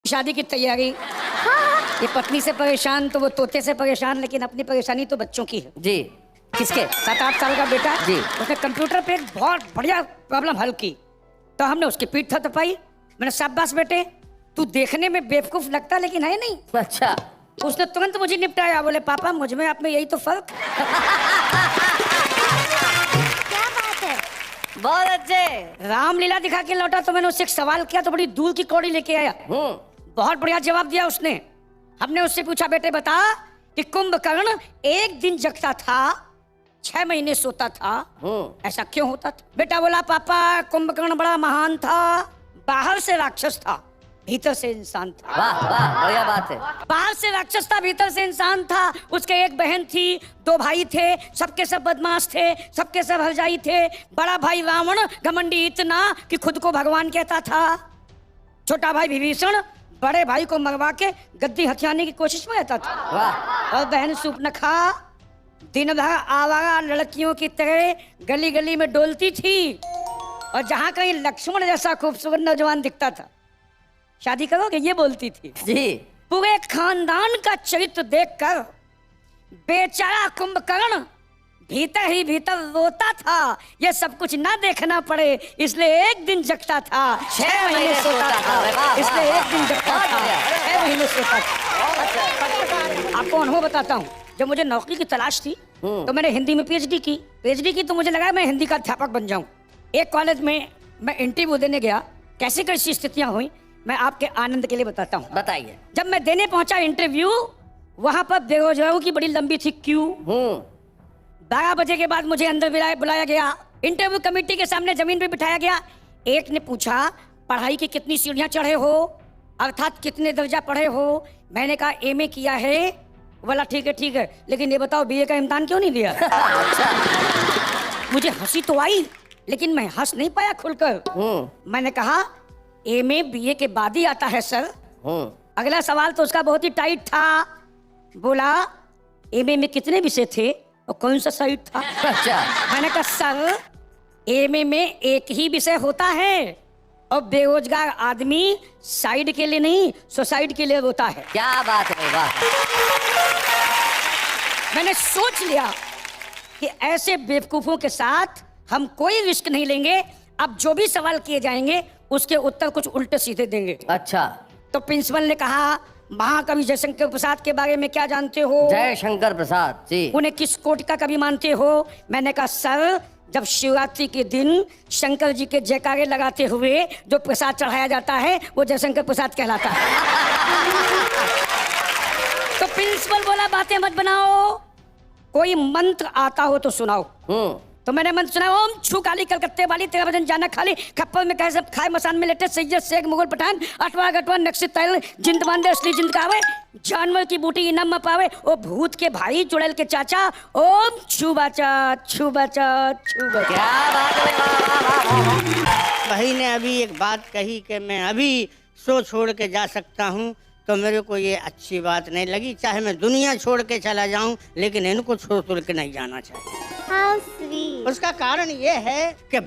शादी की तैयारी। ये पत्नी से परेशान तो वो तोते से परेशान, लेकिन अपनी परेशानी तो बच्चों की है। जी। किसके? 7-8 साल का बेटा जी। उसने कंप्यूटर पे एक बहुत बढ़िया प्रॉब्लम हल की, तो हमने उसकी पीठ थपथपाई। मैंने शाबाश बेटे, तू देखने में बेवकूफ लगता लेकिन है नहीं। अच्छा। उसने तुरंत मुझे निपटाया, बोले पापा मुझ में आप में यही तो फर्क। क्या बात है। बहुत अच्छे। रामलीला दिखा के लौटा तो मैंने उससे एक सवाल किया तो बड़ी दूर की कौड़ी लेके आया। बहुत बढ़िया जवाब दिया उसने। हमने उससे पूछा बेटे बता कि कुंभकर्ण एक दिन जगता था 6 महीने सोता था, ऐसा क्यों होता था? बेटा बोला पापा कुंभकर्ण बड़ा महान था, बाहर से राक्षस था भीतर से इंसान था। वाह वाह, बढ़िया बात है। बाहर से राक्षस था भीतर से इंसान था। उसके एक बहन थी, 2 भाई थे, सबके सब बदमाश थे, सबके सब हरजाई थे। बड़ा भाई रावण घमंडी इतना कि खुद को भगवान कहता था। छोटा भाई विभीषण बड़े भाई को मरवा के गद्दी हथियाने की कोशिश में रहता था। वाह। और बहन सूर्पनखा दिन भर आवारा लड़कियों की तरह गली गली में डोलती थी, और जहां कहीं लक्ष्मण जैसा खूबसूरत नौजवान दिखता था शादी करोगे ये बोलती थी। जी। पूरे खानदान का चरित्र देखकर बेचारा कुंभकर्ण भीतर ही भीतर रोता था। ये सब कुछ ना देखना पड़े इसलिए एक दिन जगता था, 6 महीने सोता था। इसलिए एक दिन जगता था, 6 महीने सोता था। आपको अनुभव बताता हूँ, जब मुझे नौकरी की तलाश थी तो मैंने हिंदी में पीएचडी की तो मुझे लगा मैं हिंदी का अध्यापक बन जाऊं। एक कॉलेज में मैं इंटरव्यू देने गया, कैसी कैसी स्थितियां हुई मैं आपके आनंद के लिए बताता हूँ। बताइए। जब मैं देने पहुंचा इंटरव्यू, वहां पर बेरोजगारों की बड़ी लंबी थी क्यू। 12 बजे के बाद मुझे अंदर बुलाया गया। इंटरव्यू कमेटी के सामने जमीन पे बिठाया गया। एक ने पूछा पढ़ाई की कितनी सीढ़ियां चढ़े हो, अर्थात कितने दर्जा पढ़े हो। मैंने कहा एमए किया है। बोला ठीक है, लेकिन ये बताओ बीए का इम्तिहान क्यों नहीं दिया? मुझे हंसी तो आई लेकिन मैं हंस नहीं पाया खुलकर। मैंने कहा एमए बीए के बाद ही आता है सर। अगला सवाल तो उसका बहुत ही टाइट था। बोला एमए में कितने विषय थे और कौन सा साइड था? अच्छा। मैंने कहा सर एमए में एक ही विषय होता है और बेरोजगार आदमी साइड के लिए नहीं सोसाइटी के लिए होता है। क्या बात है, वाह। मैंने सोच लिया कि ऐसे बेवकूफों के साथ हम कोई रिस्क नहीं लेंगे। अब जो भी सवाल किए जाएंगे उसके उत्तर कुछ उल्टे सीधे देंगे। अच्छा। तो प्रिंसिपल ने कहा महाकवि जयशंकर प्रसाद के बारे में क्या जानते हो? जयशंकर प्रसाद जी। उन्हें किस कोटि का कवि मानते हो? मैंने कहा सर जब शिवरात्रि के दिन शंकर जी के जयकारे लगाते हुए जो प्रसाद चढ़ाया जाता है वो जयशंकर प्रसाद कहलाता है। तो प्रिंसिपल बोला बातें मत बनाओ, कोई मंत्र आता हो तो सुनाओ। तो मैंने मंत्र सुना, ओम छू काली कलकत्ते वाली तेरा भजन जाना खाली, खप्पर में कहे सब खाए मसान में लेटे सैयद शेख मुगल पठान, अठवा गठवा नक्शे तैल जिंद बांधे असली जिंद कावे, जानवर की बूटी इनाम पावे, ओ भूत के भाई चुड़ैल के चाचा, ओम छू बाचा छू बाचा छू बाचा। क्या बात है। भाई ने अभी एक बात कही कि मैं अभी सो छोड़ के जा सकता हूँ, तो मेरे को ये अच्छी बात नहीं लगी। चाहे मैं दुनिया छोड़ के चला जाऊं लेकिन इनको छोड़ के नहीं जाना चाहिए। How sweet. उसका कारण ये है कि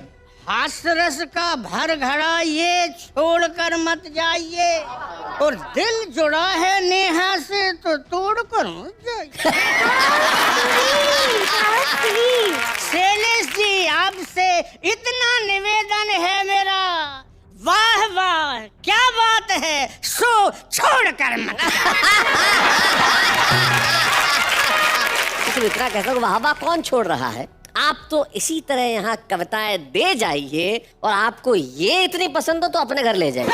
हास्यरस का भर घड़ा ये छोड़कर मत जाइए, और दिल जुड़ा है नेहा से तो तोड़ कर मत जाइए। शैलेश जी आपसे इतना निवेदन है मेरा, वाह वाह क्या बात है, सो छोड़ कर मत। तुम इतना कहते हो वाह वाह कौन छोड़ रहा है? आप तो इसी तरह यहाँ कविताएं दे जाइए, और आपको ये इतनी पसंद हो तो अपने घर ले जाइए।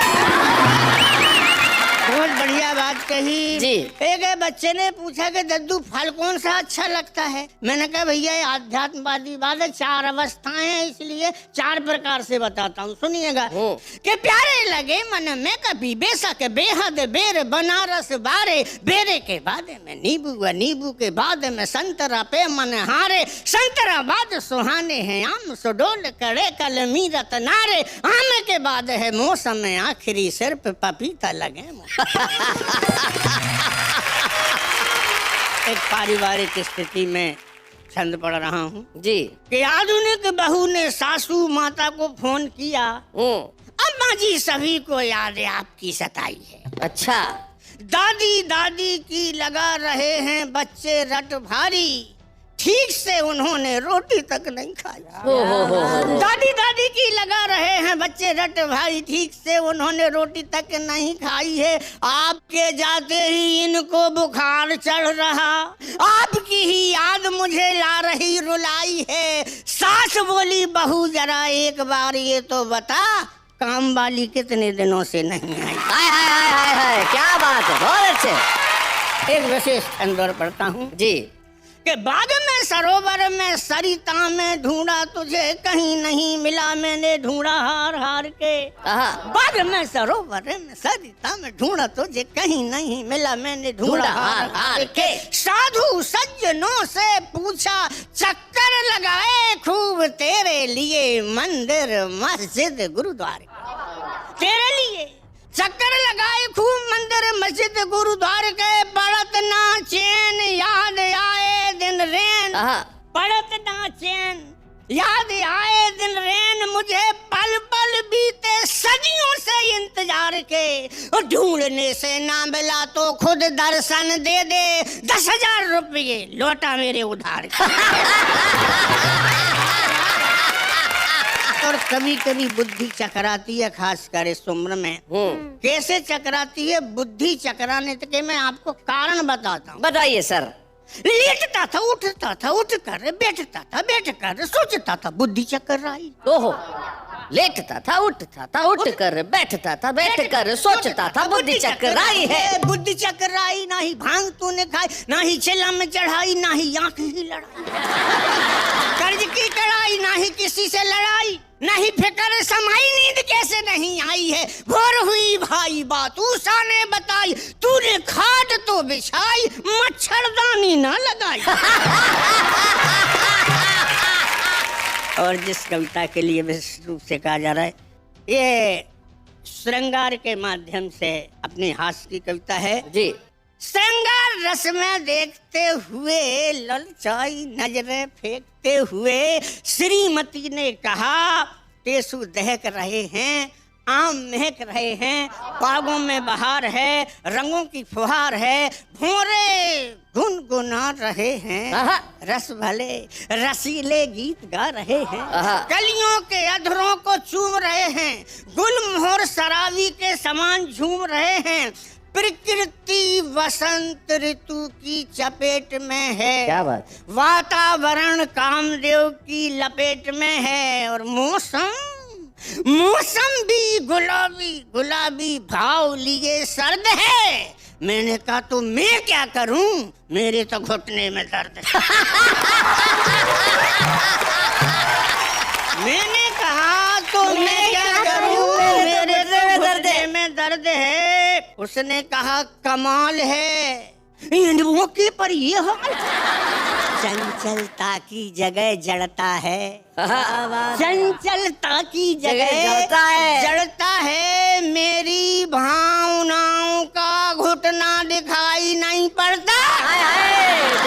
बहुत बढ़िया बात कही जी। एक बच्चे ने पूछा कि दद्दू फल कौन सा अच्छा लगता है? मैंने कहा भैया ये आध्यात्मवादी बात है, 4 अवस्थाएं हैं इसलिए 4 प्रकार से बताता हूँ, सुनिएगा। कि प्यारे लगे मन में कभी बेशक बेहद बेर बनारस बारे, बेरे के बाद में नींबू व नींबू के बाद में संतरा पे मन हारे, संतरा बाद सुहाने हैं आम सुडोल करे कल मीरत नारे, आम के बाद है मौसम में आखिरी सिर पे पपीता लगे। एक पारिवारिक स्थिति में छंद पढ़ रहा हूँ जी। कि आधुनिक बहू ने सासू माता को फोन किया, अम्मा जी सभी को याद है आपकी सताई है, अच्छा। दादी दादी की लगा रहे हैं बच्चे रट भारी, ठीक से उन्होंने रोटी तक नहीं खाई। हो। दादी दादी की लगा रहे हैं बच्चे रट भाई, ठीक से उन्होंने रोटी तक नहीं खाई है। आपके जाते ही इनको बुखार चढ़ रहा, आपकी ही याद मुझे ला रही रुलाई है। सास बोली बहू जरा एक बार ये तो बता, काम वाली कितने दिनों से नहीं आई। हाय हाय हाय हाय हाय, क्या बात है, बहुत अच्छे। एक विशेष छंद पढ़ता हूँ जी। कि बाग में सरोवर में सरिता में ढूंढा तुझे, कहीं नहीं मिला मैंने ढूंढा हार हार के। बाग में सरोवर में सरिता में ढूंढा तुझे, कहीं नहीं मिला मैंने ढूंढा हार हार के। साधु सज्जनों से पूछा, चक्कर लगाए खूब तेरे लिए, मंदिर मस्जिद गुरुद्वारे तेरे लिए चक्कर लगाए खूब, मंदिर मस्जिद गुरुद्वारे के। पड़त ना चैन याद आए दिन रैन, पड़त ना चैन याद आए दिन रैन, मुझे पल पल बीते सदियों से इंतजार के। और ढूंढने से ना मिला तो खुद दर्शन दे दे, 10,000 रुपये लौटा मेरे उधार के। और कभी कभी बुद्धि चकराती है, खास कर इस उम्र में। कैसे चकराती है बुद्धि चकराने के मैं आपको कारण बताता हूँ। बताइए सर। लेटता था उठता था, उठ कर बैठता था, बैठ कर सोचता था, बुद्धि चक्कर आई। ओहो, लेटता था उठता था, उठ कर बैठता था, बैठ कर सोचता था, बुद्धि चक्कर आई है। बुद्धि चक्कर आई, ना ही भांग तूने खाई, ना ही चिल्ला में चढ़ाई, ना ही आंख ही लड़ाई, कर्ज की कड़ाई, ना ही किसी से लड़ाई, ना ही फिक्र समाई, नींद कैसे नहीं आई है। भोर हुई भाई बात उषा ने बताई, तूने खाट तो बिछाई, मच्छरदानी ना लगाई। और जिस कविता के लिए विशेष रूप से कहा जा रहा है, ये श्रृंगार के माध्यम से अपनी हास्य की कविता है जी। श्रृंगार रस में देखते हुए, ललचाई नजरें फेंकते हुए, श्रीमती ने कहा, टेसू दहक रहे हैं, आम महक रहे हैं, बागों में बहार है, रंगों की फुहार है, भौरे गुनगुना रहे हैं, रस भले रसीले गीत गा रहे हैं, कलियों के अधरों को चूम रहे हैं, गुलमोहर शराबी के समान झूम रहे हैं। प्रकृति वसंत ऋतु की चपेट में है, क्या बात। वातावरण कामदेव की लपेट में है, और मौसम भी गुलाबी गुलाबी भाव लिए सर्द है। मैंने कहा तो मैं क्या करूं, मेरे तो घुटने में दर्द है। मैंने कहा तो मैं क्या करूं, मेरे तो घुटने में दर्द है। उसने कहा कमाल है, इन मौके पर ये हाल, चंचलता की जगह जड़ता है, चंचलता की जगह जड़ता है, मेरी भावनाओं का घुटना दिखाई नहीं पड़ता,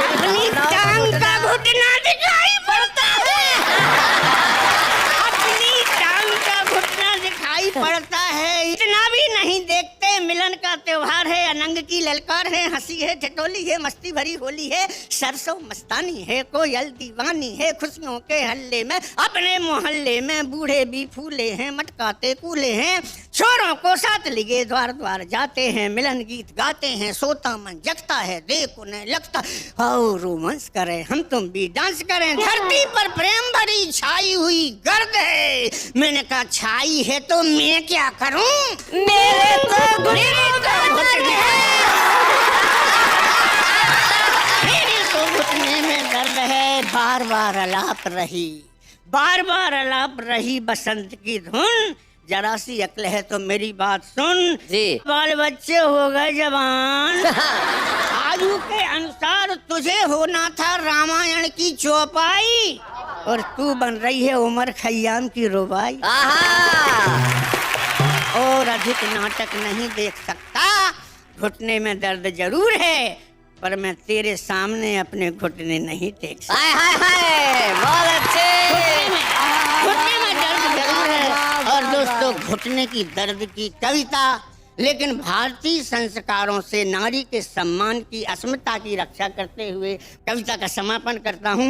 अपनी टांग का घुटना दिखाई पड़ता है, अपनी टांग का घुटना दिखाई पड़ता है। इतना भी नहीं देखते, मिलन का त्योहार है, अनंग की ललकार है, हंसी है, ठिठोली है, मस्ती भरी होली है, सरसों मस्तानी है, कोयल दीवानी है, खुशियों के हल्ले में अपने मोहल्ले में बूढ़े भी फूले हैं, मटकाते कूले हैं, छोरों को साथ लिए द्वार द्वार जाते हैं, मिलन गीत गाते हैं, सोता मन जगता है, देख उन्हें लगता आओ रोमांस करें, हम तुम भी डांस करें, धरती पर प्रेम भरी छाई हुई गर्द है। मैंने कहा छाई है तो मैं क्या करूं, मेरे तो घुटने में दर्द है। बार बार अलाप रही बसंत की धुन, जरा सी अक्ल है तो मेरी बात सुन जी। बाल बच्चे हो गए जवान, आयु के अनुसार तुझे होना था रामायण की चौपाई, और तू बन रही है उमर खयाम की रुबाई। और अधिक नाटक नहीं देख सकता, घुटने में दर्द जरूर है, पर मैं तेरे सामने अपने घुटने नहीं देख सकता। हाय हाय हाय, बहुत अच्छे। घुटने में दर्द जरूर है। और दोस्तों, घुटने की दर्द की कविता लेकिन भारतीय संस्कारों से नारी के सम्मान की अस्मिता की रक्षा करते हुए कविता का समापन करता हूँ।